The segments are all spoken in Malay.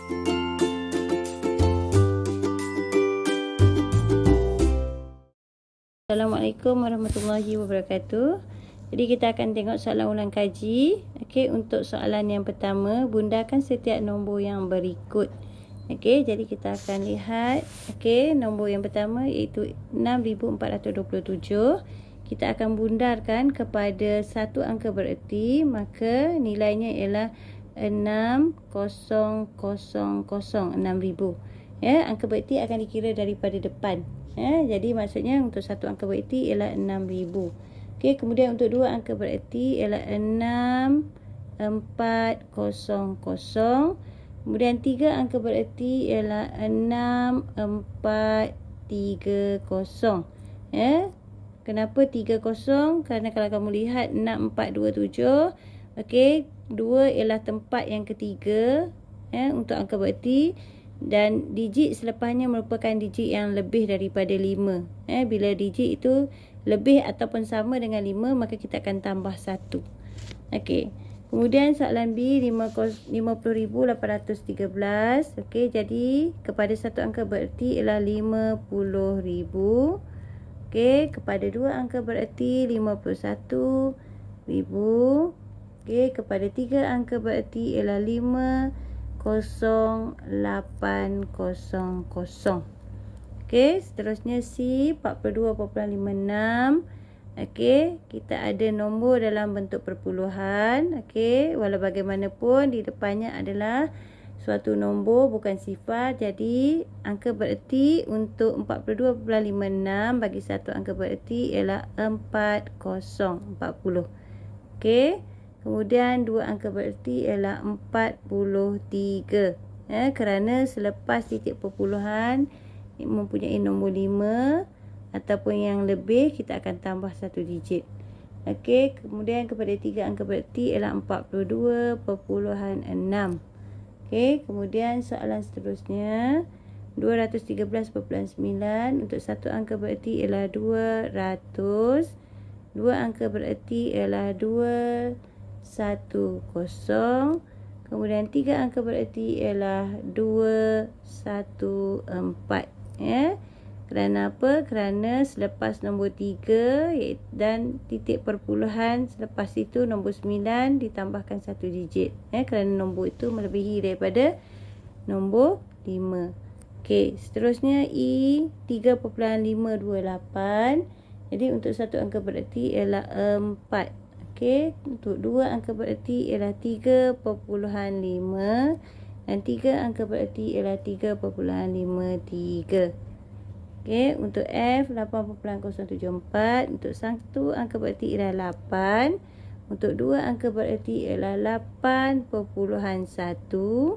Assalamualaikum warahmatullahi wabarakatuh. Jadi kita akan tengok soalan ulang kaji. Okey, untuk soalan yang pertama, bundakan setiap nombor yang berikut. Okey, jadi kita akan lihat nombor yang pertama iaitu 6427. Kita akan bundarkan kepada satu angka bererti, maka nilainya ialah 6000. Ya, angka bererti akan dikira daripada depan. Jadi maksudnya untuk satu angka bererti ialah 6000. Okey, kemudian untuk dua angka bererti ialah 6400. Kemudian tiga angka bererti ialah 6430. Kenapa 30? Kerana kalau kamu lihat 6427, okey, 2 ialah tempat yang ketiga untuk angka bererti. Dan digit selepasnya merupakan digit yang lebih daripada 5. Bila digit itu lebih ataupun sama dengan 5, maka kita akan tambah 1. Okey. Kemudian soalan B, 50,813. Okey, jadi kepada satu angka bererti ialah 50,000. Okey, kepada dua angka bererti 51,000. Okey, kepada tiga angka bererti ialah 50800. Okey, seterusnya C, 42.56. Okey, kita ada nombor dalam bentuk perpuluhan. Okey, walau bagaimanapun di depannya adalah suatu nombor bukan sifar. Jadi angka bererti untuk 42.56 bagi satu angka bererti ialah 40. Okey. Kemudian dua angka bererti ialah 43. Kerana selepas titik perpuluhan mempunyai nombor 5 ataupun yang lebih, kita akan tambah satu digit. Okey, kemudian kepada tiga angka bererti ialah 42.6. Okey, kemudian soalan seterusnya 213.9 untuk satu angka bererti ialah 200. Dua angka bererti ialah 210. Kemudian tiga angka bererti ialah 214. Kerana apa? Kerana selepas nombor 3 dan titik perpuluhan, selepas itu nombor 9 ditambahkan satu digit. Kerana nombor itu melebihi daripada nombor 5. Okey, seterusnya E, 3.528. Jadi untuk satu angka bererti ialah 4. Okey, untuk dua angka bererti ialah 3.5 dan tiga angka bererti ialah 3.53. Okey, untuk F, 8.074. Untuk satu angka bererti ialah 8. Untuk dua angka bererti ialah 8.1.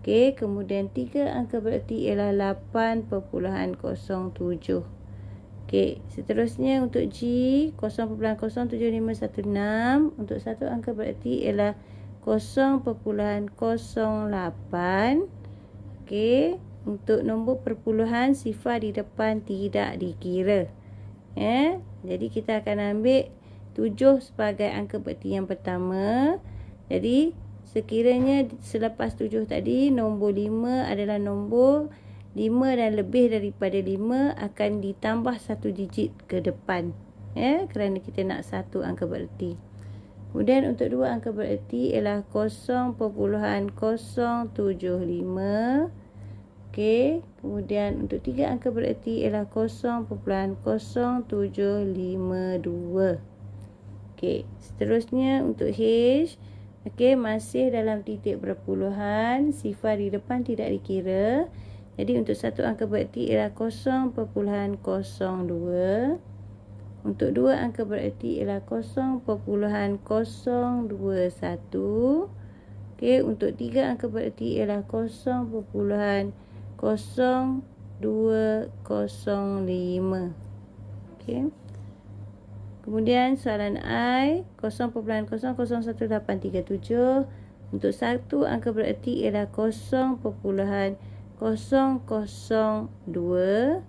Okey, kemudian tiga angka bererti ialah 8.07. Okey, seterusnya untuk G, 0.07516. Untuk satu angka bererti ialah 0.08. Okey, untuk nombor perpuluhan sifar di depan tidak dikira. Jadi kita akan ambil 7 sebagai angka bererti yang pertama. Jadi sekiranya selepas 7 tadi nombor 5 adalah nombor 5 dan lebih daripada 5, akan ditambah satu digit ke depan. Kerana kita nak satu angka bererti. Kemudian untuk dua angka bererti ialah 0.075. Okey, kemudian untuk tiga angka bererti ialah 0.0752. Okey, seterusnya untuk H. Okey, masih dalam titik perpuluhan, sifar di depan tidak dikira. Jadi untuk satu angka bererti ialah 0.02. Untuk dua angka bererti ialah 0.021. Okey, untuk tiga angka bererti ialah 0.0205. Okey. Kemudian soalan I, 0.00187. Untuk satu angka bererti ialah 0.002.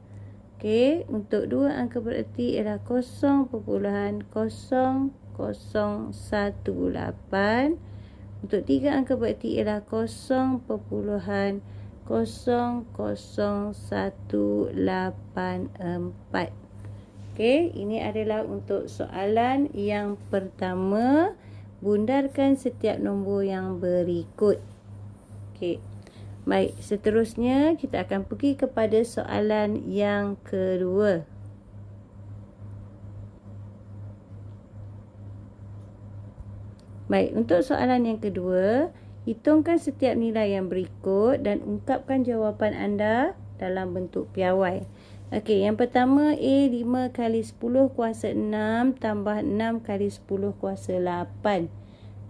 Okey, untuk dua angka bererti ialah 0.0018. Untuk 3 angka berarti ialah 0.0001884. Okey, ini adalah untuk soalan yang pertama. Bundarkan setiap nombor yang berikut. Okey. Baik, seterusnya kita akan pergi kepada soalan yang kedua. Baik, untuk soalan yang kedua, hitungkan setiap nilai yang berikut dan ungkapkan jawapan anda dalam bentuk piawai. Okey, yang pertama A 5 kali 10 kuasa 6 tambah 6 kali 10 kuasa 8.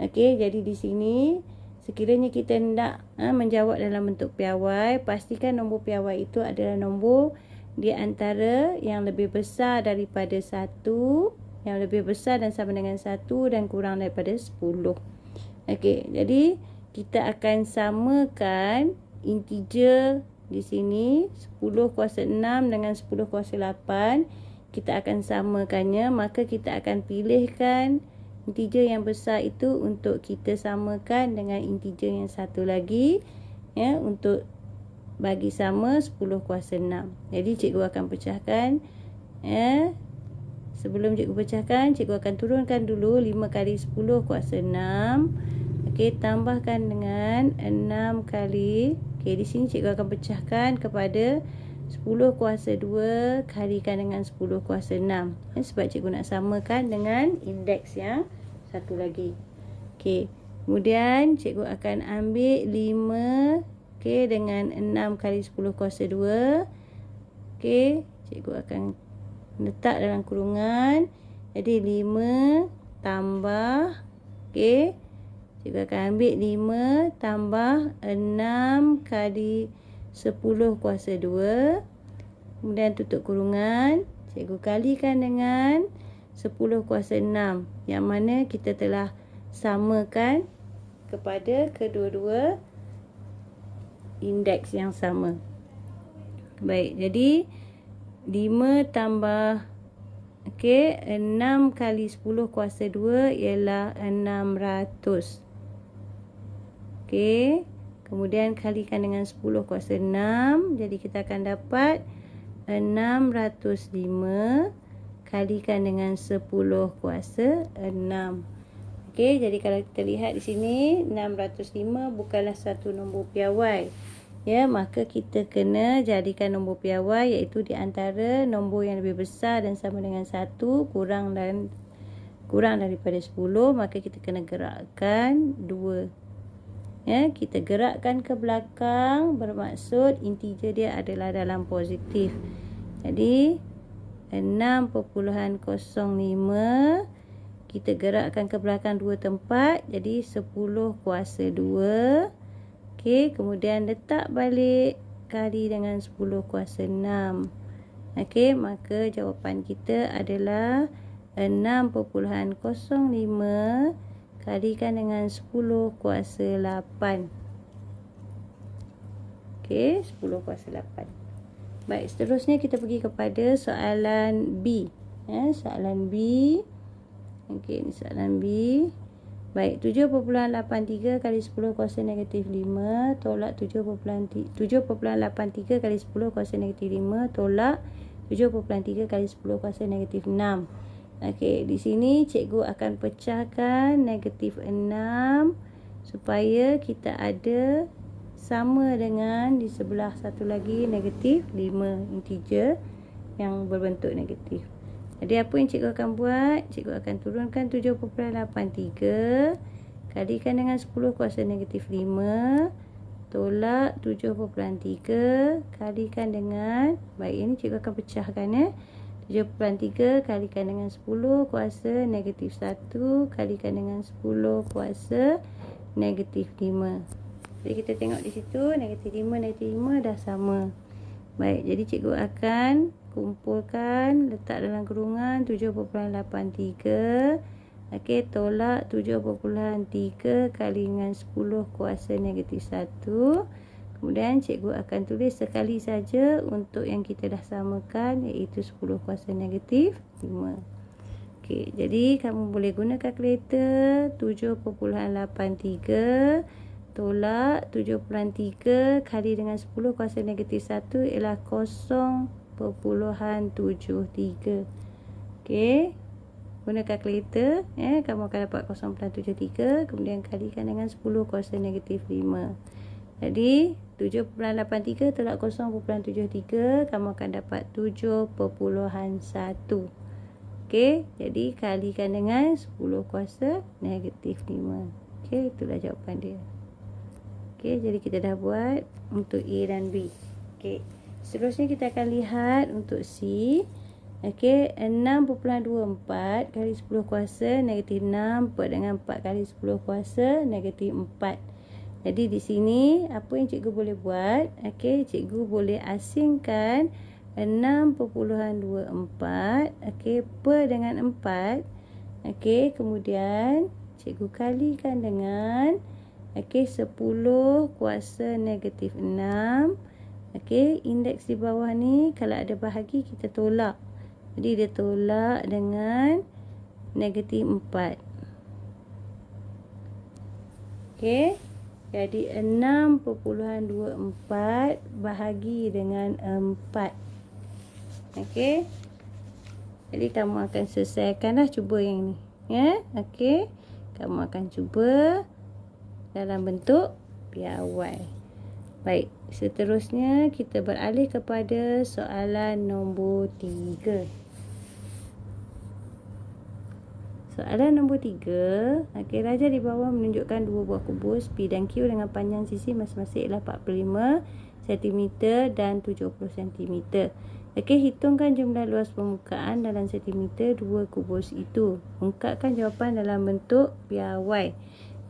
Okey, jadi di sini sekiranya kita hendak menjawab dalam bentuk piawai, pastikan nombor piawai itu adalah nombor di antara yang lebih besar daripada 1, yang lebih besar dan sama dengan 1 dan kurang daripada 10. Okey, jadi kita akan samakan integer di sini 10 kuasa 6 dengan 10 kuasa 8. Kita akan samakannya, maka kita akan pilihkan integer yang besar itu untuk kita samakan dengan integer yang satu lagi, ya, untuk bagi sama 10 kuasa 6. Jadi cikgu akan pecahkan, ya. Sebelum cikgu pecahkan, cikgu akan turunkan dulu 5 kali 10 kuasa 6. Okey, tambahkan dengan 6 kali. Okey, di sini cikgu akan pecahkan kepada 10 kuasa 2 kalikan dengan 10 kuasa 6. Sebab cikgu nak samakan dengan indeks yang satu lagi. Okey, kemudian cikgu akan ambil 5 dengan 6 kali 10 kuasa 2. Okey, cikgu akan letak dalam kurungan. Jadi 5 tambah, okey, cikgu akan ambil 5 tambah 6 kali 10 kuasa 2. Kemudian tutup kurungan. Cikgu kalikan dengan 10 kuasa 6. Yang mana kita telah samakan kepada kedua-dua indeks yang sama. Baik, jadi 5 tambah 6 kali 10 kuasa 2 ialah 600. Okey, kemudian kalikan dengan 10 kuasa 6. Jadi kita akan dapat 605 kalikan dengan 10 kuasa 6. Okey, jadi kalau kita lihat di sini 605 bukanlah satu nombor piawai. Ya, maka kita kena jadikan nombor piawai, iaitu di antara nombor yang lebih besar dan sama dengan 1 kurang daripada 10, maka kita kena gerakkan 2. Ya, kita gerakkan ke belakang bermaksud integer dia adalah dalam positif. Jadi 6.05 kita gerakkan ke belakang 2 tempat, jadi 10 kuasa 2. Okey, kemudian letak balik kali dengan 10 kuasa 6. Okey, maka jawapan kita adalah 6.05 kalikan dengan 10 kuasa 8. Okey, 10 kuasa 8. Baik, seterusnya kita pergi kepada soalan B. Soalan B. Okey, ini soalan B. Baik, 7.83 kali 10 kuasa negatif 5 tolak 7.83 kali 10 kuasa negatif 5 tolak 7.3 kali 10 kuasa negatif 6. Okey, di sini cikgu akan pecahkan negatif 6 supaya kita ada sama dengan di sebelah satu lagi negatif 5, integer yang berbentuk negatif. Jadi apa yang cikgu akan buat? Cikgu akan turunkan 7.83 kalikan dengan 10 kuasa negatif 5 tolak 7.3 kalikan dengan, baik, ini cikgu akan pecahkan, 7.3 kalikan dengan 10 kuasa negatif 1 kalikan dengan 10 kuasa negatif 5. Jadi kita tengok di situ negatif 5 dah sama. Baik, jadi cikgu akan kumpulkan, letak dalam kurungan 7.83. Okey, tolak 7.3 kali dengan 10 kuasa negatif 1. Kemudian cikgu akan tulis sekali saja untuk yang kita dah samakan, iaitu 10 kuasa negatif 5. Okey, Okey, jadi kamu boleh guna kalkulator. 7.83 tolak 7/3 kali dengan 10 kuasa negatif 1 ialah 0.73. Okey, guna kalkulator, kamu akan dapat 0.73, kemudian kalikan dengan 10 kuasa negatif 5. Jadi 7.83 tolak 0.73, kamu akan dapat 7.1. Okey, jadi kalikan dengan 10 kuasa negatif 5. Okey, itulah jawapan dia. Okey, jadi kita dah buat untuk A dan B. Okey, seterusnya kita akan lihat untuk C. Okey, 6.24 kali 10 kuasa negatif 6 per dengan 4 kali 10 kuasa negatif 4. Jadi di sini apa yang cikgu boleh buat? Okey, cikgu boleh asingkan 6.24 okey per dengan 4. Okey, kemudian cikgu kalikan dengan okey 10 kuasa negatif 6. Okey, indeks di bawah ni kalau ada bahagi kita tolak. Jadi dia tolak dengan negatif 4. Okey, jadi 6.24 bahagi dengan 4. Okey, jadi kamu akan selesaikanlah, cuba yang ni, ya. Okey, kamu akan cuba dalam bentuk piawai. Baik, seterusnya kita beralih kepada soalan nombor 3. Soalan nombor 3. Okey, raja di bawah menunjukkan dua buah kubus P dan Q dengan panjang sisi masing-masing ialah 45 cm dan 70 cm. Okey, hitungkan jumlah luas permukaan dalam sentimeter dua kubus itu. Ungkapkan jawapan dalam bentuk piawai.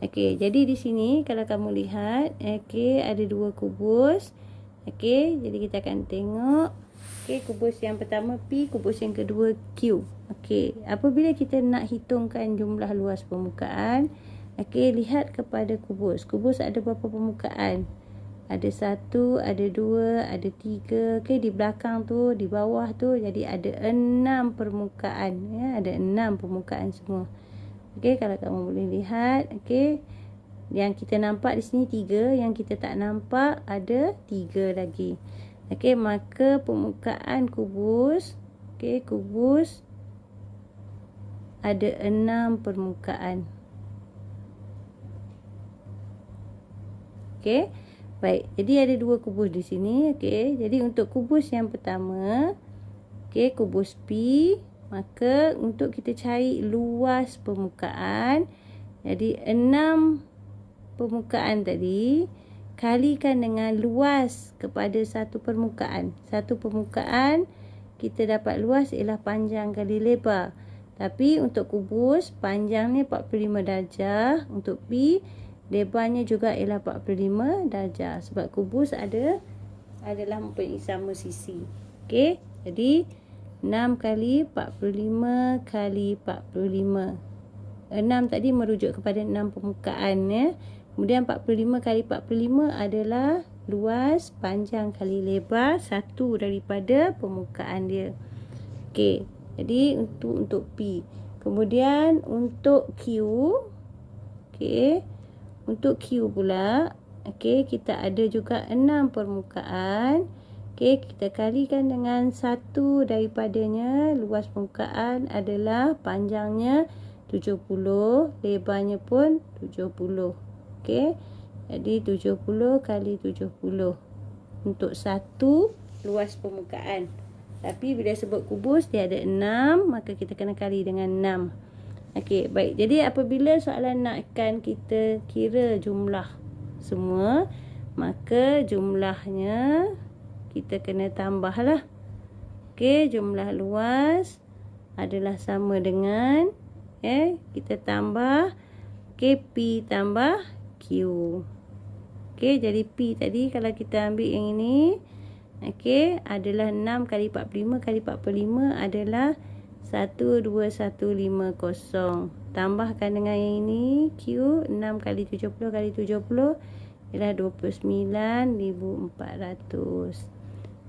Okey, jadi di sini kalau kamu lihat, okey, ada dua kubus. Okey, jadi kita akan tengok. Okey, kubus yang pertama P, kubus yang kedua Q. Okey, apabila kita nak hitungkan jumlah luas permukaan, okey, lihat kepada kubus. Kubus ada berapa permukaan? Ada 1, ada 2, ada 3. Okey, di belakang tu, di bawah tu, jadi ada 6 permukaan, ya, ada 6 permukaan semua. Okey, kalau kamu boleh lihat, okey, yang kita nampak di sini 3, yang kita tak nampak ada 3 lagi. Okey, maka permukaan kubus, okey, kubus ada 6 permukaan. Okey, baik. Jadi ada dua kubus di sini. Okey, jadi untuk kubus yang pertama, okey, kubus P, maka untuk kita cari luas permukaan, jadi 6 permukaan tadi kalikan dengan luas kepada satu permukaan. Satu permukaan kita dapat luas ialah panjang kali lebar. Tapi untuk kubus panjangnya 45 darjah, untuk P lebarnya juga ialah 45 darjah sebab kubus adalah mempunyai sama sisi. Okey, jadi 6 kali 45 kali 45. 6 tadi merujuk kepada 6 permukaan, ya. Kemudian 45 kali 45 adalah luas panjang kali lebar satu daripada permukaan dia. Okey, jadi untuk P. Kemudian untuk Q, okey, untuk Q pula, okey, kita ada juga 6 permukaan. Okey, kita kalikan dengan satu daripadanya. Luas permukaan adalah panjangnya 70, lebarnya pun 70. Okey, jadi 70 kali 70 untuk satu luas permukaan. Tapi bila sebut kubus dia ada 6, maka kita kena kali dengan 6. Okey, baik. Jadi apabila soalan nakkan kita kira jumlah semua, maka jumlahnya kita kena tambahlah. Okey, jumlah luas adalah sama dengan, kita tambah, okey, P tambah Q. Okey, jadi P tadi kalau kita ambil yang ini, okey, adalah 6 kali 45 kali 45 adalah 12150. Tambahkan dengan yang ini, Q, 6 kali 70 kali 70 ialah 29,400.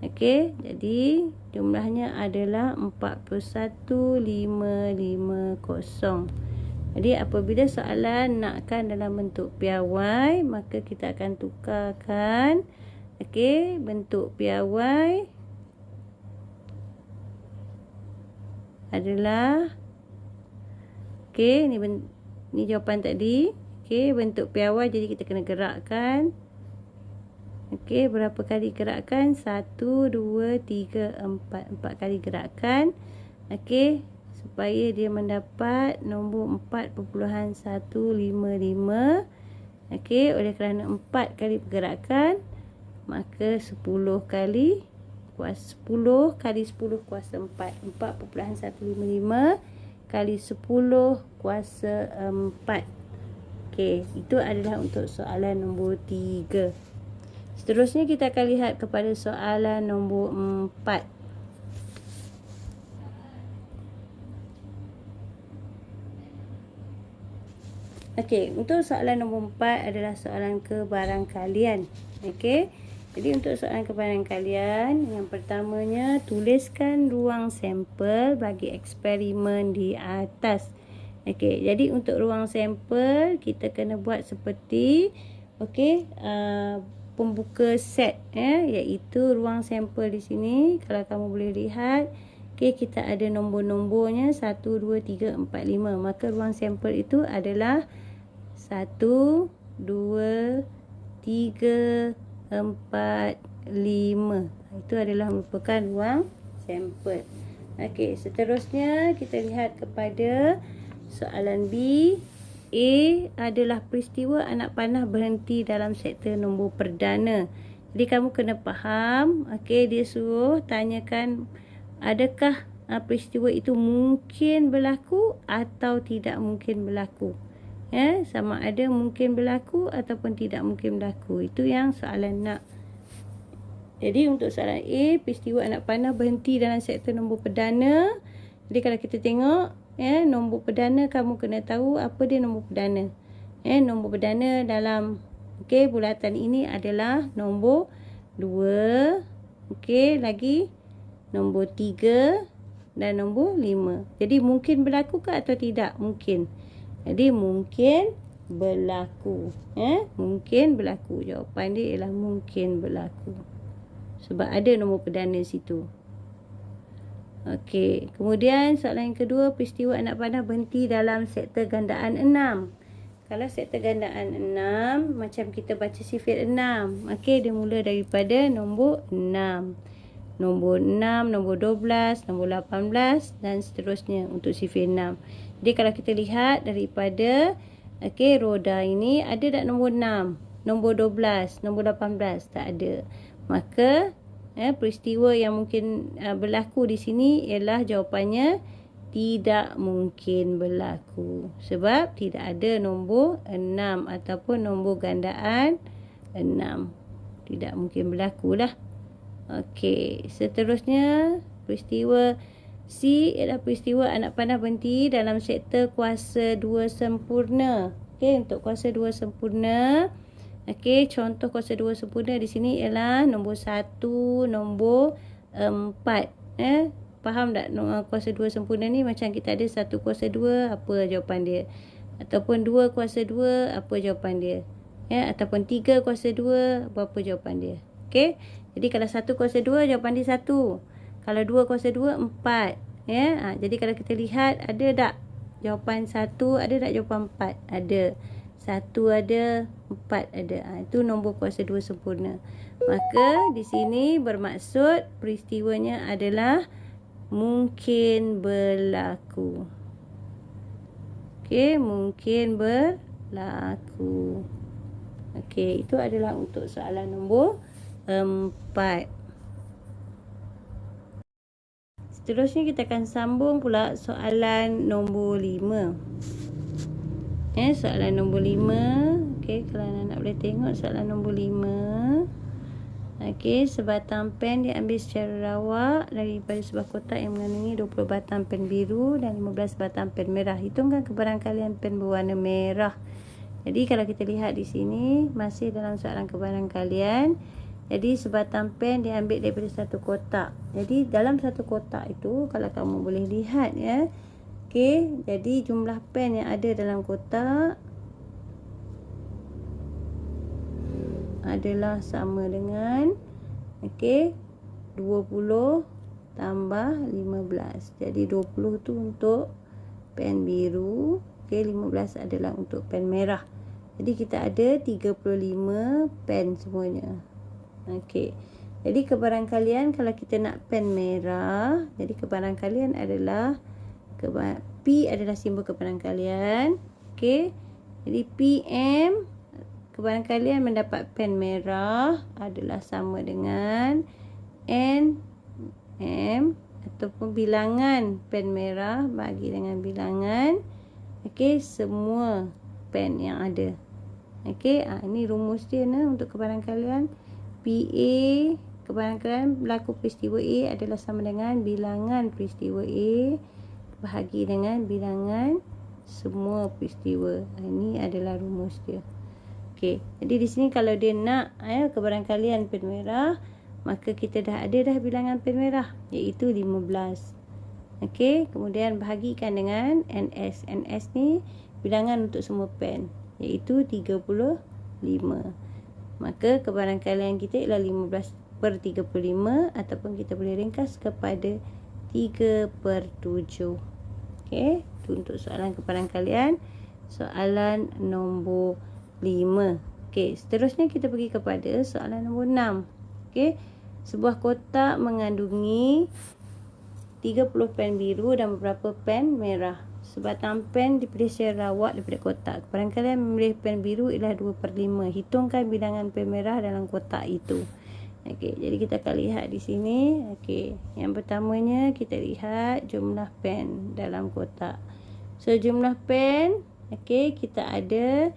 Okey, jadi jumlahnya adalah 41,550. Jadi apabila soalan nakkan dalam bentuk piawai, maka kita akan tukarkan okey, bentuk piawai adalah okey, ni jawapan tadi. Okey, bentuk piawai jadi kita kena gerakkan. Okey, berapa kali gerakan? 1, 2, 3, 4. 4 kali gerakan. Okey, supaya dia mendapat nombor 4.155. Okey, oleh kerana 4 kali pergerakan, maka 10 kali kuasa 10 kali 10 kuasa 4. 4.155 kali 10 kuasa 4. Okey, itu adalah untuk soalan nombor 3. Seterusnya kita akan lihat kepada soalan nombor 4. Okey, untuk soalan nombor 4 adalah soalan kebarangkalian. Okey. Jadi untuk soalan kebarangkalian, yang pertamanya tuliskan ruang sampel bagi eksperimen di atas. Okey, jadi untuk ruang sampel kita kena buat seperti okey, pembuka set iaitu ruang sampel di sini. Kalau kamu boleh lihat, okey, kita ada nombor-nombornya 1 2 3 4 5. Maka ruang sampel itu adalah 1 2 3 4 5. Itu adalah merupakan ruang sampel. Okey, seterusnya kita lihat kepada soalan B. A adalah peristiwa anak panah berhenti dalam sektor nombor perdana. Jadi kamu kena faham, okey, dia suruh tanyakan adakah peristiwa itu mungkin berlaku atau tidak mungkin berlaku. Sama ada mungkin berlaku ataupun tidak mungkin berlaku. Itu yang soalan nak. Jadi untuk soalan A, peristiwa anak panah berhenti dalam sektor nombor perdana. Jadi kalau kita tengok nombor perdana, kamu kena tahu apa dia nombor perdana. Nombor perdana dalam bulatan ini adalah nombor 2. Okey, lagi nombor 3 dan nombor 5. Jadi mungkin berlaku ke atau tidak? Mungkin. Jadi mungkin berlaku. Mungkin berlaku. Jawapan dia ialah mungkin berlaku. Sebab ada nombor perdana situ. Okey, kemudian soalan yang kedua, peristiwa anak panah berhenti dalam sektor gandaan 6. Kalau sektor gandaan 6, macam kita baca sifir 6. Okey, dia mula daripada nombor 6. Nombor 6, nombor 12, nombor 18 dan seterusnya untuk sifir 6. Jadi kalau kita lihat daripada roda ini, ada tak nombor 6, nombor 12, nombor 18? Tak ada. Maka peristiwa yang mungkin berlaku di sini ialah jawapannya tidak mungkin berlaku. Sebab tidak ada nombor 6 ataupun nombor gandaan 6. Tidak mungkin berlaku lah. Okey, seterusnya peristiwa C ialah peristiwa anak panah berhenti dalam sektor kuasa 2 sempurna. Okey, untuk kuasa 2 sempurna, okey, contoh kuasa 2 sempurna di sini ialah nombor 1, nombor 4. Faham tak kuasa 2 sempurna ni? Macam kita ada 1 kuasa 2, apa jawapan dia? Ataupun 2 kuasa 2, apa jawapan dia? Ataupun 3 kuasa 2, berapa jawapan dia? Okey. Jadi kalau 1 kuasa 2, jawapan dia 1. Kalau 2 kuasa 2, 4. Jadi kalau kita lihat, ada tak jawapan 1, ada tak jawapan 4? Ada. 1 ada, 4 ada. Itu nombor kuasa 2 sempurna. Maka di sini bermaksud peristiwanya adalah mungkin berlaku. Okey, mungkin berlaku. Okey, itu adalah untuk soalan nombor 4. Seterusnya kita akan sambung pula soalan nombor 5. Soalan nombor 5. Okey, kalau anak boleh tengok soalan nombor 5. Okey, sebatang pen diambil secara rawak daripada sebuah kotak yang mengandungi 20 batang pen biru dan 15 batang pen merah. Hitungkan kebarangkalian pen berwarna merah. Jadi kalau kita lihat di sini masih dalam soalan kebarangkalian. Jadi sebatang pen diambil daripada satu kotak. Jadi dalam satu kotak itu, kalau kamu boleh lihat ya. Okey, jadi jumlah pen yang ada dalam kotak adalah sama dengan 20 tambah 15. Jadi 20 tu untuk pen biru, 15 adalah untuk pen merah. Jadi kita ada 35 pen semuanya. Jadi kebarangkalian kalau kita nak pen merah, jadi kebarangkalian adalah P adalah simbol kebarangkalian. Jadi PM, kebarangkalian mendapat pen merah adalah sama dengan NM ataupun bilangan pen merah bagi dengan bilangan semua pen yang ada. Ini rumus dia untuk kebarangkalian. PA, kebarangkalian berlaku peristiwa A adalah sama dengan bilangan peristiwa A bahagi dengan bilangan semua peristiwa. Ini adalah rumus dia. Jadi di sini kalau dia nak kebarangkalian pen merah, maka kita dah ada bilangan pen merah, iaitu 15. Kemudian bahagikan dengan NS. NS ni bilangan untuk semua pen, iaitu 35. Maka kebarangkalian kita ialah 15/35 ataupun kita boleh ringkas kepada 3/7. Itu untuk soalan kebarangkalian. Soalan nombor 5. Seterusnya kita pergi kepada soalan nombor 6. Sebuah kotak mengandungi 30 pen biru dan beberapa pen merah. Sebatang pen dipilih secara rawat daripada kotak. Kebarangkalian memilih pen biru ialah 2/5. Hitungkan bilangan pen merah dalam kotak itu. Jadi kita akan lihat di sini. Yang pertamanya kita lihat jumlah pen dalam kotak. So jumlah pen, kita ada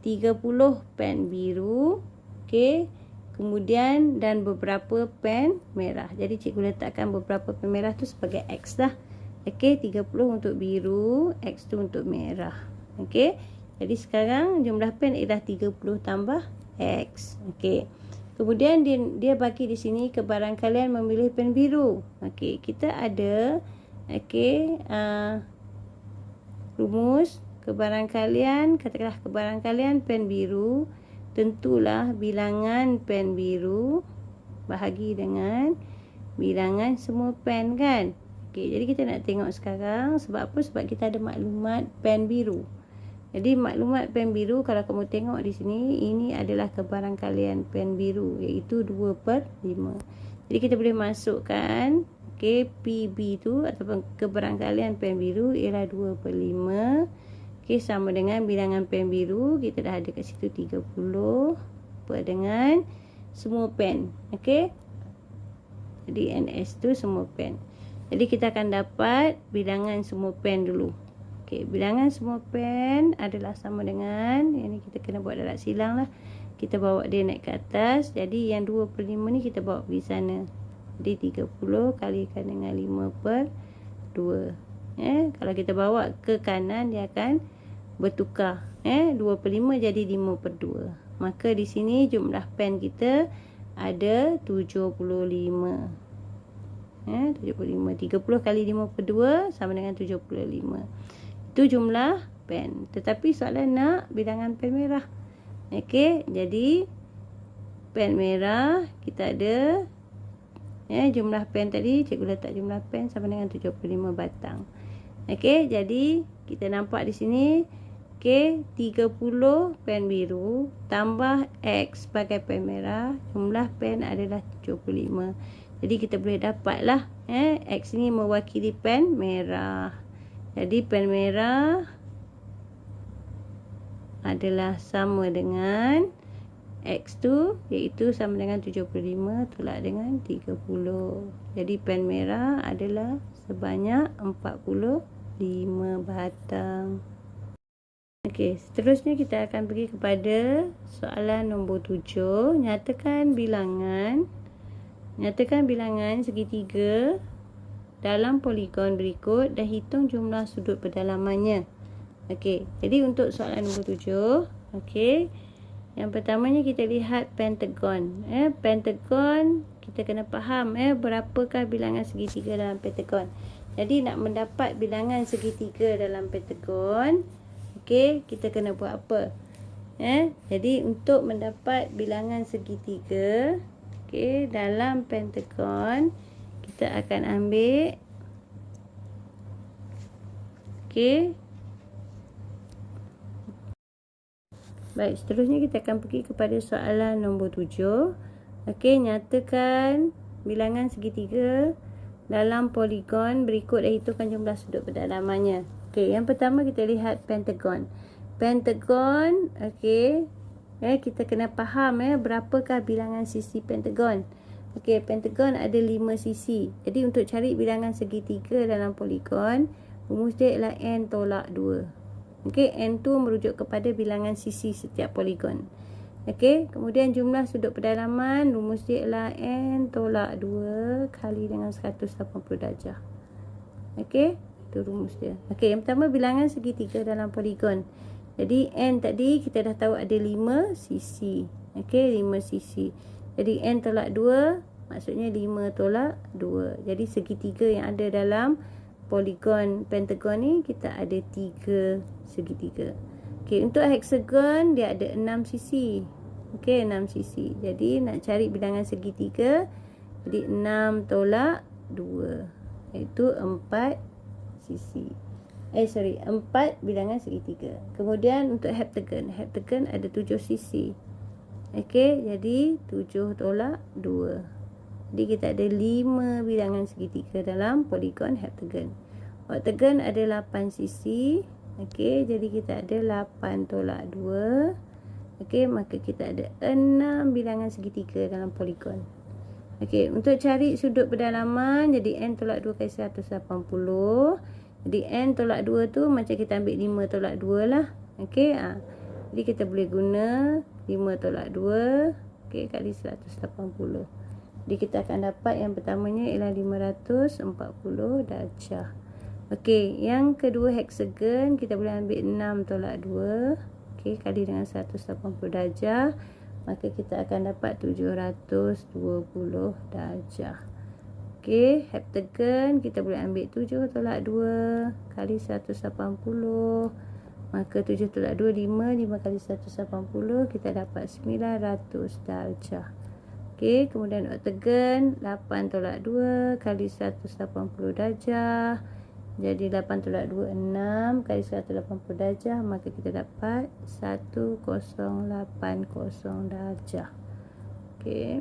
30 pen biru. Kemudian dan beberapa pen merah. Jadi cikgu letakkan beberapa pen merah tu sebagai X dah. 30 untuk biru, X tu untuk merah. Jadi sekarang jumlah pen ialah 30 tambah X. Kemudian dia bagi di sini kebarangkalian memilih pen biru. Kita ada rumus kebarangkalian, katakanlah kebarangkalian pen biru, tentulah bilangan pen biru bahagi dengan bilangan semua pen kan. Jadi kita nak tengok sekarang sebab apa? Sebab kita ada maklumat pen biru. Jadi maklumat pen biru kalau kamu tengok di sini, ini adalah kebarangkalian pen biru, iaitu 2/5. Jadi kita boleh masukkan PB tu ataupun kebarangkalian pen biru ialah 2/5. Sama dengan bilangan pen biru, kita dah ada kat situ 30 dengan semua pen. Jadi NS tu semua pen. Jadi kita akan dapat bilangan semua pen dulu. Bilangan semua pen adalah sama dengan, ini kita kena buat darat silang lah. Kita bawa dia naik ke atas. Jadi yang 2/5 ni kita bawa pergi sana. Jadi 30 kalikan dengan 5/2. Kalau kita bawa ke kanan, dia akan bertukar. 2/5 jadi 5/2. Maka di sini jumlah pen kita ada 75. 75. 30 kali 5/2 sama dengan 75. Itu jumlah pen. Tetapi soalan nak bilangan pen merah. Jadi pen merah kita ada jumlah pen tadi, cikgu letak jumlah pen sama dengan 75 batang. Jadi kita nampak di sini 30 pen biru tambah X sebagai pen merah, jumlah pen adalah 75. Jadi kita boleh dapatlah X ni mewakili pen merah. Jadi pen merah adalah sama dengan X tu, iaitu sama dengan 75 tolak dengan 30. Jadi pen merah adalah sebanyak 45 batang. Seterusnya kita akan pergi kepada soalan nombor 7. Nyatakan bilangan segitiga dalam poligon berikut dan hitung jumlah sudut pendalamannya. Jadi untuk soalan nombor 7, Yang pertamanya kita lihat pentagon. Pentagon kita kena faham berapakah bilangan segitiga dalam pentagon. Jadi nak mendapat bilangan segitiga dalam pentagon, okey, kita kena buat apa? Jadi untuk mendapat bilangan segitiga, okey, dalam pentagon kita akan ambil, okey. Baik, seterusnya kita akan pergi kepada soalan nombor 7. Okey, nyatakan bilangan segitiga dalam poligon berikut dan hitungkan jumlah sudut pendalamannya. Okey, yang pertama kita lihat pentagon. Pentagon, okey. Kita kena faham berapakah bilangan sisi pentagon. Okey, pentagon ada 5 sisi. Jadi untuk cari bilangan segitiga dalam poligon, rumus dia ialah n tolak 2. Okey, n tu merujuk kepada bilangan sisi setiap poligon. Okey, kemudian jumlah sudut pendalaman, rumus dia ialah n tolak 2 kali dengan 180 darjah. Okey, itu rumus dia. Okey, yang pertama bilangan segitiga dalam poligon. Jadi n tadi kita dah tahu ada 5 sisi. Okey, 5 sisi. Jadi n tolak 2 maksudnya 5 tolak 2. Jadi segitiga yang ada dalam poligon pentagon ni kita ada 3 segitiga. Okey, untuk hexagon dia ada 6 sisi. Okey, 6 sisi. Jadi nak cari bilangan segitiga, jadi 6 tolak 2 iaitu 4 sisi. 4 bilangan segitiga. Kemudian untuk heptagon, heptagon ada 7 sisi. Okey, jadi 7 tolak 2. Jadi kita ada 5 bilangan segitiga dalam poligon heptagon. Octagon ada 8 sisi. Okey, jadi kita ada 8 tolak 2. Okey, maka kita ada 6 bilangan segitiga dalam poligon. Okey, untuk cari sudut pendalaman, jadi n tolak 2 kali 180. Jadi n tolak 2 tu macam kita ambil 5 tolak 2 lah. Okey, jadi kita boleh guna 5 tolak 2 okey kali 180. Jadi kita akan dapat yang pertamanya ialah 540 darjah. Okey, yang kedua hexagon kita boleh ambil 6 tolak 2 okey kali dengan 180 darjah, maka kita akan dapat 720 darjah. Okey, heptagon kita boleh ambil 7 tolak 2 kali 180, maka 7 tolak 2 5 kali 180 kita dapat 900 darjah. Okey, kemudian octagon 8 tolak 2 kali 180 darjah. Jadi 8 tolak 2 6 kali 180 darjah, maka kita dapat 1080 darjah. Okey.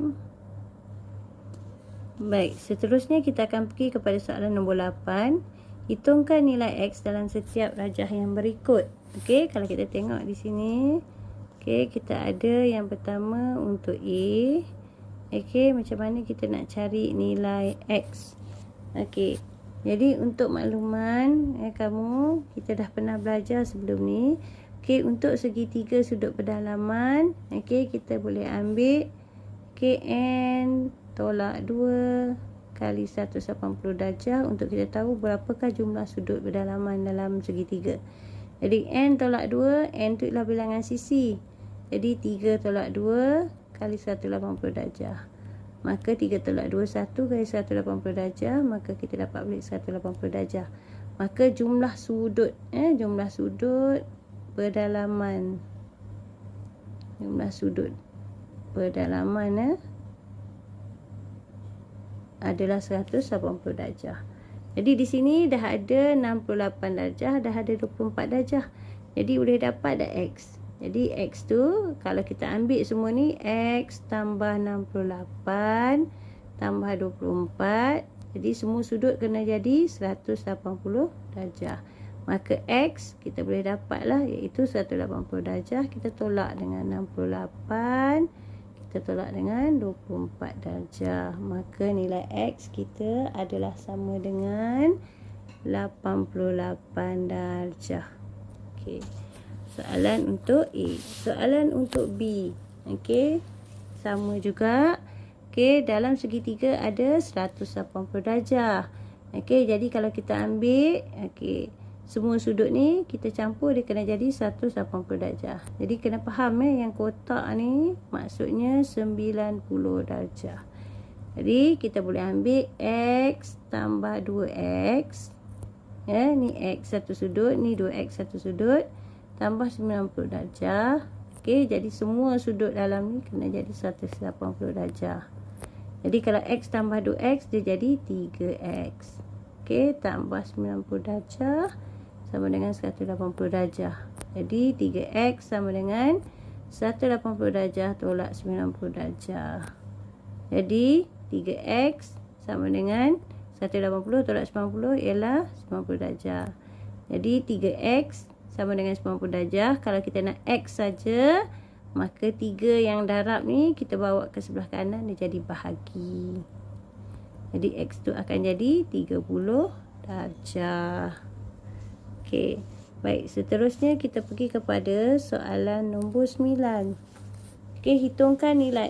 Baik, seterusnya kita akan pergi kepada soalan nombor 8. Hitungkan nilai X dalam setiap rajah yang berikut. Okey, kalau kita tengok di sini, okey, kita ada yang pertama untuk A. Okey, macam mana kita nak cari nilai X? Okey, jadi untuk makluman kamu, kita dah pernah belajar sebelum ni. Okey, untuk segitiga sudut pendalaman, okey, kita boleh ambil n tolak 2 kali 180 darjah untuk kita tahu berapakah jumlah sudut pendalaman dalam segitiga. Jadi n tolak 2, n tu ialah bilangan sisi. Jadi 3 tolak 2 kali 180 darjah. Maka 3 tolak 2 1 kali 180 darjah, maka kita dapat balik 180 darjah. Maka jumlah sudut jumlah sudut pendalaman. Jumlah sudut pendalaman adalah 180 darjah. Jadi di sini dah ada 68 darjah, dah ada 24 darjah. Jadi boleh dapat dah X. Jadi X tu kalau kita ambil semua ni, X tambah 68 tambah 24. Jadi semua sudut kena jadi 180 darjah. Maka X kita boleh dapat lah, iaitu 180 darjah. Kita tolak dengan 68, kita tolak dengan 24 darjah. Maka nilai X kita adalah sama dengan 88 darjah. Okey. Soalan untuk A. Soalan untuk B. Okey. Sama juga. Okey, dalam segitiga ada 180 darjah. Okey, jadi kalau kita ambil, okey, semua sudut ni kita campur, dia kena jadi 180 darjah. Jadi kena faham yang kotak ni maksudnya 90 darjah. Jadi kita boleh ambil X tambah 2X. Ni X satu sudut, ni 2X satu sudut, tambah 90 darjah. Okey, jadi semua sudut dalam ni kena jadi 180 darjah. Jadi kalau X tambah 2X, dia jadi 3X. Okey, tambah 90 darjah sama dengan 180 darjah. Jadi 3X sama dengan 180 darjah tolak 90 darjah. Jadi 3X sama dengan 180 tolak 90 ialah 90 darjah. Jadi 3X sama dengan 90 darjah. Kalau kita nak X saja, maka 3 yang darab ni kita bawa ke sebelah kanan, dia jadi bahagi. Jadi X tu akan jadi 30 darjah. Okey, baik, seterusnya kita pergi kepada soalan nombor 9. Okey, hitungkan nilai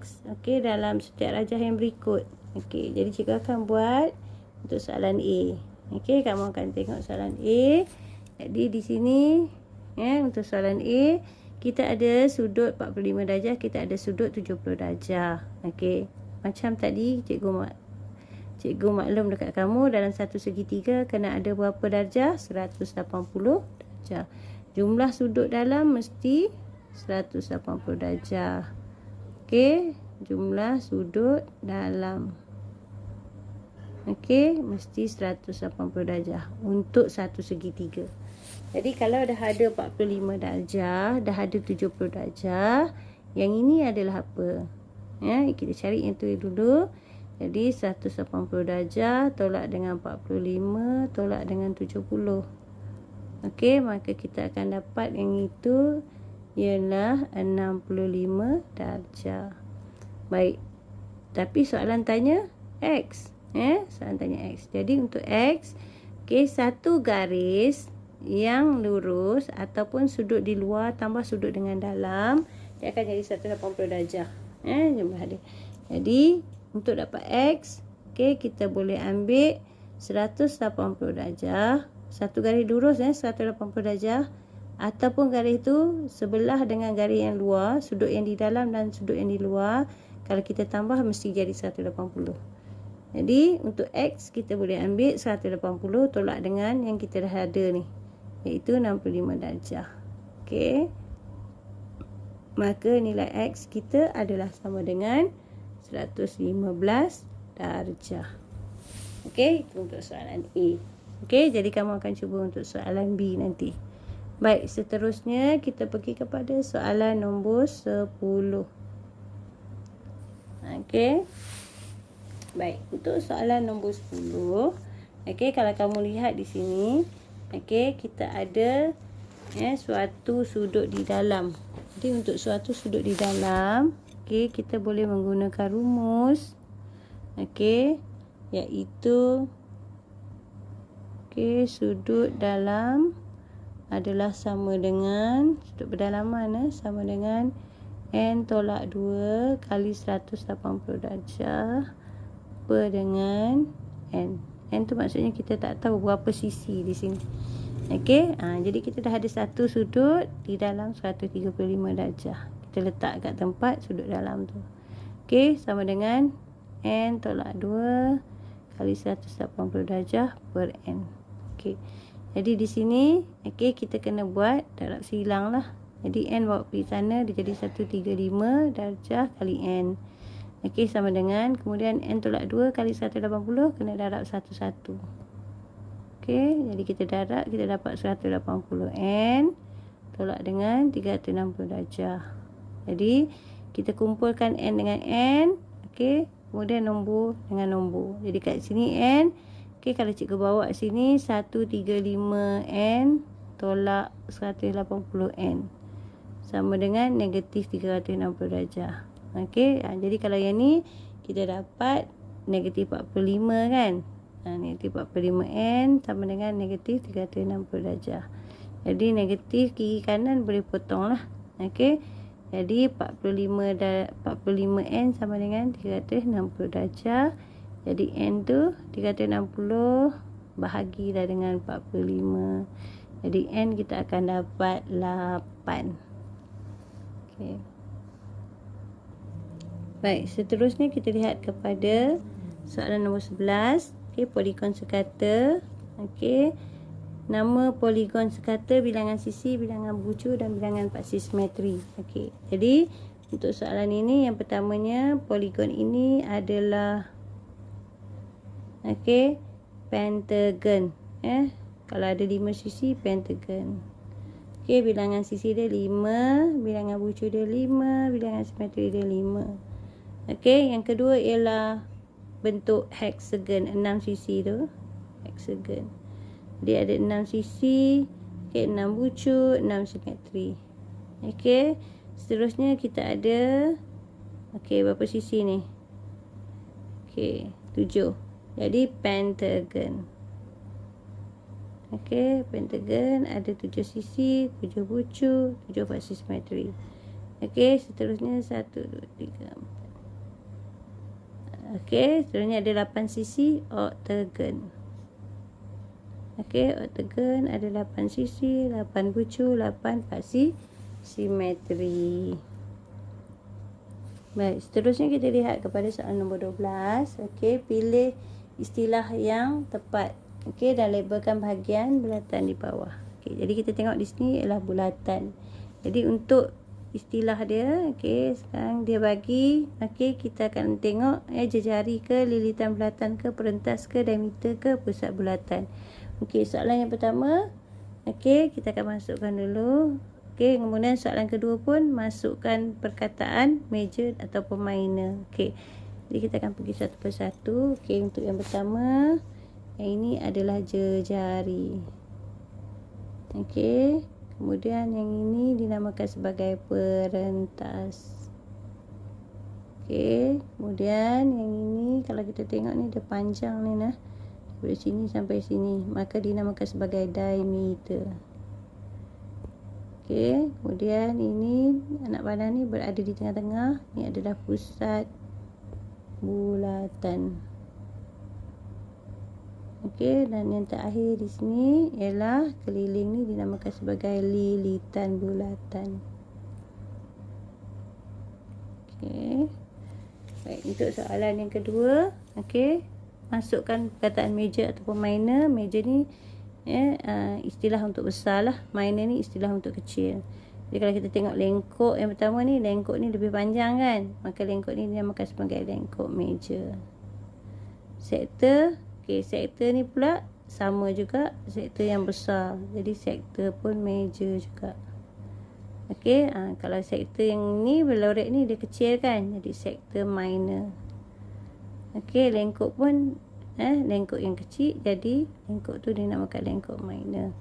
X dalam setiap rajah yang berikut. Okey, jadi cikgu akan buat untuk soalan A. Okey, kamu akan tengok soalan A. Jadi di sini untuk soalan A, kita ada sudut 45 darjah, kita ada sudut 70 darjah. Okey, macam tadi cikgu maklum dekat kamu, dalam satu segitiga kena ada berapa darjah? 180 darjah. Jumlah sudut dalam mesti 180 darjah. Okey, jumlah sudut dalam. Okey, mesti 180 darjah untuk satu segitiga. Jadi kalau dah ada 45 darjah, dah ada 70 darjah, yang ini adalah apa? Kita cari yang tu dulu. Jadi 180 darjah tolak dengan 45 tolak dengan 70. Okey, maka kita akan dapat yang itu ialah 65 darjah. Baik. Tapi soalan tanya X. Soalan tanya X. Jadi untuk X, satu garis yang lurus ataupun sudut di luar tambah sudut dengan dalam, dia akan jadi 180 darjah. Jumlah dia. Jadi untuk dapat X, kita boleh ambil 180 darjah. Satu garis lurus 180 darjah. Ataupun garis itu sebelah dengan garis yang luar, sudut yang di dalam dan sudut yang di luar. Kalau kita tambah mesti jadi 180. Jadi untuk X kita boleh ambil 180 tolak dengan yang kita dah ada ni, iaitu 65 darjah. Okey. Maka nilai X kita adalah sama dengan 115 darjah. Okey, itu untuk soalan A. Okey, jadi kamu akan cuba untuk soalan B nanti. Baik, seterusnya kita pergi kepada soalan nombor 10. Okey. Baik, untuk soalan nombor 10, kalau kamu lihat di sini, kita ada suatu sudut di dalam. Jadi untuk suatu sudut di dalam, kita boleh menggunakan rumus, iaitu sudut dalam adalah sama dengan sudut berdalaman sama dengan N tolak 2 kali 180 darjah per dengan N. N tu maksudnya kita tak tahu berapa sisi di sini. Jadi kita dah ada satu sudut di dalam 135 darjah. Kita letak kat tempat sudut dalam tu. Sama dengan N tolak 2 kali 180 darjah per N. Jadi di sini kita kena buat darab silang lah. Jadi N bawa pergi sana, dia jadi 135 darjah kali N. Sama dengan, kemudian N tolak 2 kali 180 kena darab satu-satu. Jadi kita darab, kita dapat 180 N tolak dengan 360 darjah. Jadi kita kumpulkan N dengan N, kemudian nombor dengan nombor. Jadi kat sini N, kalau cikgu bawa sini 135 N tolak 180 N sama dengan negatif 360 darjah. Jadi kalau yang ni kita dapat negatif 45 kan. Negatif 45 N sama dengan negatif 360 darjah. Jadi negatif kiri kanan boleh potong lah. Jadi 45 N sama dengan 360 darjah. Jadi N tu 360 bahagilah dengan 45. Jadi N kita akan dapat 8. Okey. Baik, seterusnya kita lihat kepada soalan nombor 11. Okey, poligon sekata. Okey. Nama poligon sekata, bilangan sisi, bilangan bucu dan bilangan paksi simetri. Okey. Jadi untuk soalan ini, yang pertamanya poligon ini adalah pentagon. Kalau ada 5 sisi, pentagon. Okey, bilangan sisi dia 5, bilangan bucu dia 5, bilangan simetri dia 5. Okey, yang kedua ialah bentuk hexagon, 6 sisi tu. Hexagon. Dia ada 6 sisi, 6 bucu, 6 simetri. Okey, seterusnya kita ada berapa sisi ni? 7. Jadi pentagon. Okey, pentagon ada 7 sisi, 7 bucu, 7 paksi simetri. Okey, seterusnya 1 2 3 4. Okey, seterusnya ada 8 sisi, oktagon. Okey, oktagon ada 8 sisi, 8 bucu, 8 paksi simetri. Baik, seterusnya kita lihat kepada soalan nombor 12. Okey, pilih istilah yang tepat. Okey, dan labelkan bahagian bulatan di bawah. Okey, jadi kita tengok di sini ialah bulatan. Jadi untuk istilah dia, okey, sekarang dia bagi, okey, kita akan tengok jejari ke, lilitan bulatan ke, perentas ke, diameter ke, pusat bulatan. Okey, soalan yang pertama, okey, kita akan masukkan dulu. Okey, kemudian soalan kedua pun masukkan perkataan major ataupun minor. Okey, jadi kita akan pergi satu persatu. Okey, untuk yang pertama, yang ini adalah jejari. Okey, kemudian yang ini dinamakan sebagai perentas. Okey, kemudian yang ini kalau kita tengok ni dia panjang ni nah. Dari sini sampai sini, maka dinamakan sebagai diameter. Okey, kemudian ini anak panah ni berada di tengah-tengah. Ini adalah pusat bulatan. Okey, dan yang terakhir di sini ialah keliling ni dinamakan sebagai lilitan bulatan. Okey. Baik, untuk soalan yang kedua, okey, masukkan perkataan major ataupun minor. Major ni istilah untuk besar lah. Minor ni istilah untuk kecil. Jadi kalau kita tengok lengkok yang pertama ni, lengkok ni lebih panjang kan, maka lengkok ni dinamakan sebagai lengkok major. Sektor, okey, sektor ni pula sama juga, sektor yang besar. Jadi sektor pun major juga. Okey, kalau sektor yang ni berlorek ni dia kecil kan, jadi sektor minor. Okey, lengkok pun lengkok yang kecil, jadi lengkok tu dinamakan lengkok minor.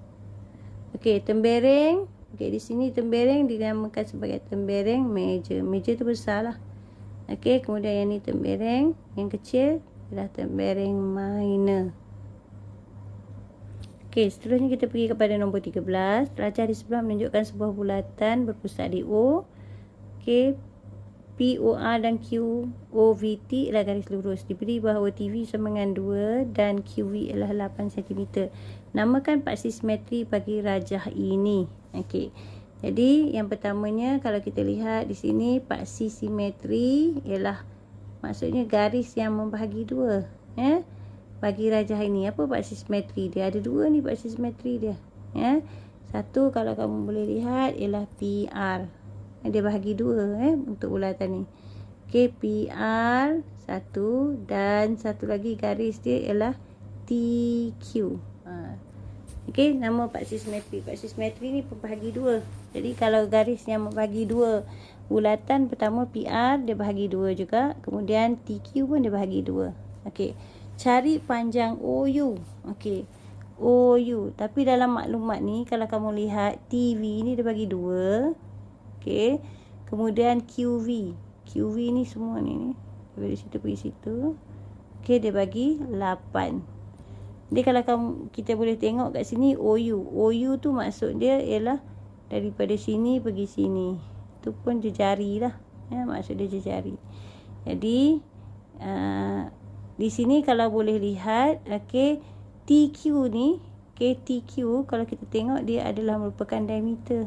Okey, tembereng. Okey, di sini tembereng dinamakan sebagai tembereng major. Major tu besar lah. Okey, kemudian yang ni tembereng yang kecil adalah tembereng minor. Okey, seterusnya kita pergi kepada nombor 13. Rajah di sebelah menunjukkan sebuah bulatan berpusat di O. Okey, POR dan QOVT adalah garis lurus. Diberi bahawa TV sama dengan 2 dan QV adalah 8 cm. Namakan paksi simetri bagi rajah ini. Okey. Jadi yang pertamanya kalau kita lihat di sini paksi simetri ialah maksudnya garis yang membahagi 2. Bagi rajah ini apa paksi simetri dia? Ada 2 ni paksi simetri dia. Satu kalau kamu boleh lihat ialah PR. Dia bahagi 2 untuk bulatan ni. Okey, PR 1 dan satu lagi garis dia ialah TQ. Okey, nama paksi simetri. Paksi simetri ni berbahagi 2. Jadi kalau garis yang membahagi 2 bulatan, pertama PR dia bahagi 2 juga, kemudian TQ pun dia bahagi 2. Okey, cari panjang OU. Okey, OU. Tapi dalam maklumat ni kalau kamu lihat TV ni dia bagi 2. Okey, kemudian QV. QV ni semua ni dari situ pergi situ. Okey, dia bagi 8. Jadi kalau kita boleh tengok kat sini OU. OU tu maksud dia ialah daripada sini pergi sini. Tu pun jejari lah. Maksud dia jejari. Jadi di sini kalau boleh lihat, okey, TQ ni, KTQ, kalau kita tengok dia adalah merupakan diameter.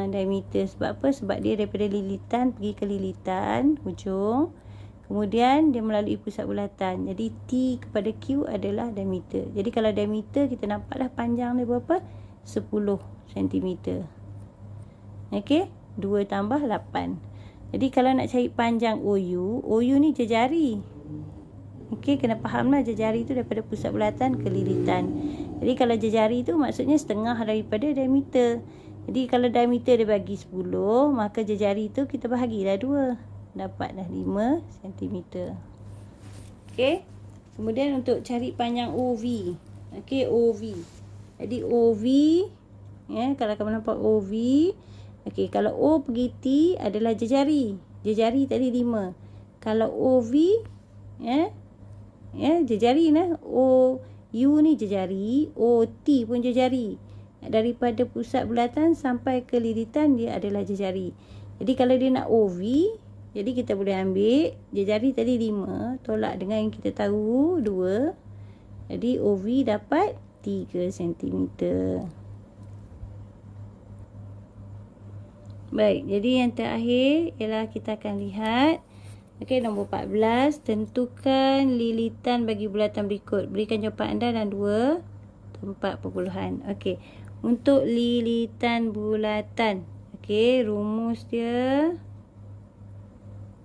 Diameter. Sebab apa? Sebab dia daripada lilitan pergi ke lilitan hujung. Kemudian dia melalui pusat bulatan. Jadi T kepada Q adalah diameter. Jadi kalau diameter kita nampaklah panjang dia berapa? 10 cm. Okey, 2 tambah 8. Jadi kalau nak cari panjang OU ni jejari. Okey, kena fahamlah jejari tu daripada pusat bulatan ke lilitan. Jadi kalau jejari tu maksudnya setengah daripada diameter. Jadi kalau diameter dia bagi 10, maka jejari tu kita bahagilah 2. Dapatlah 5 cm. Okey. Kemudian untuk cari panjang OV. Okey, OV. Jadi OV, kalau kamu nampak OV, okey, kalau O pergi T adalah jejari. Jejari tadi 5. Kalau OV, jejari nah. OU ni jejari, OT pun jejari. Daripada pusat bulatan sampai ke lilitan dia adalah jejari. Jadi kalau dia nak OV, jadi kita boleh ambil jejari tadi 5 tolak dengan yang kita tahu 2. Jadi OV dapat 3 cm. Baik, jadi yang terakhir ialah kita akan lihat. Okey, nombor 14, tentukan lilitan bagi bulatan berikut. Berikan jawapan anda dan 2 tempat perpuluhan. Okey, untuk lilitan bulatan. Okey, rumus dia.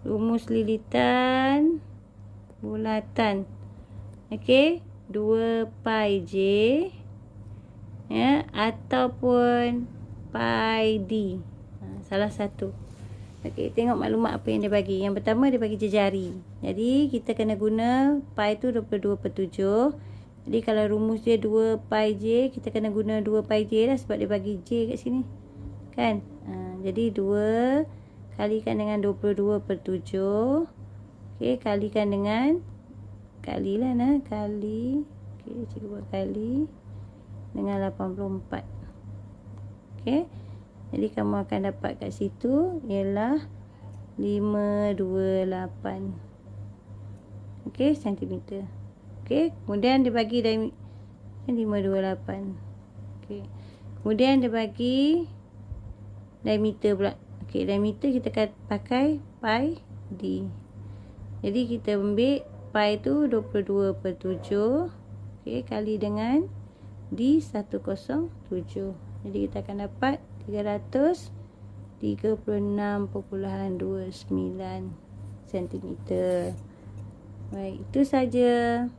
Rumus lilitan bulatan. Okey, 2 pi J ataupun pi D. Salah satu. Okey, tengok maklumat apa yang dia bagi. Yang pertama dia bagi jejari. Jadi kita kena guna pi tu 22/7. Jadi kalau rumus dia 2 pi J, kita kena guna 2 pi J lah sebab dia bagi J kat sini. Kan? Jadi 2 kalikan dengan 22/7. Okey, kalikan dengan kalilah nah, kali. Okey, cikgu buat kali dengan 84. Okey. Jadi kamu akan dapat kat situ ialah 528. Okey, cm. Okey, kemudian dia bagi 528. Okey. Kemudian dia bagi diameter pula. Okey, diameter kita akan pakai pi D. Jadi kita ambil pi tu 22/7. Okey, kali dengan D107. Jadi kita akan dapat 336.29 cm. Baik, itu saja.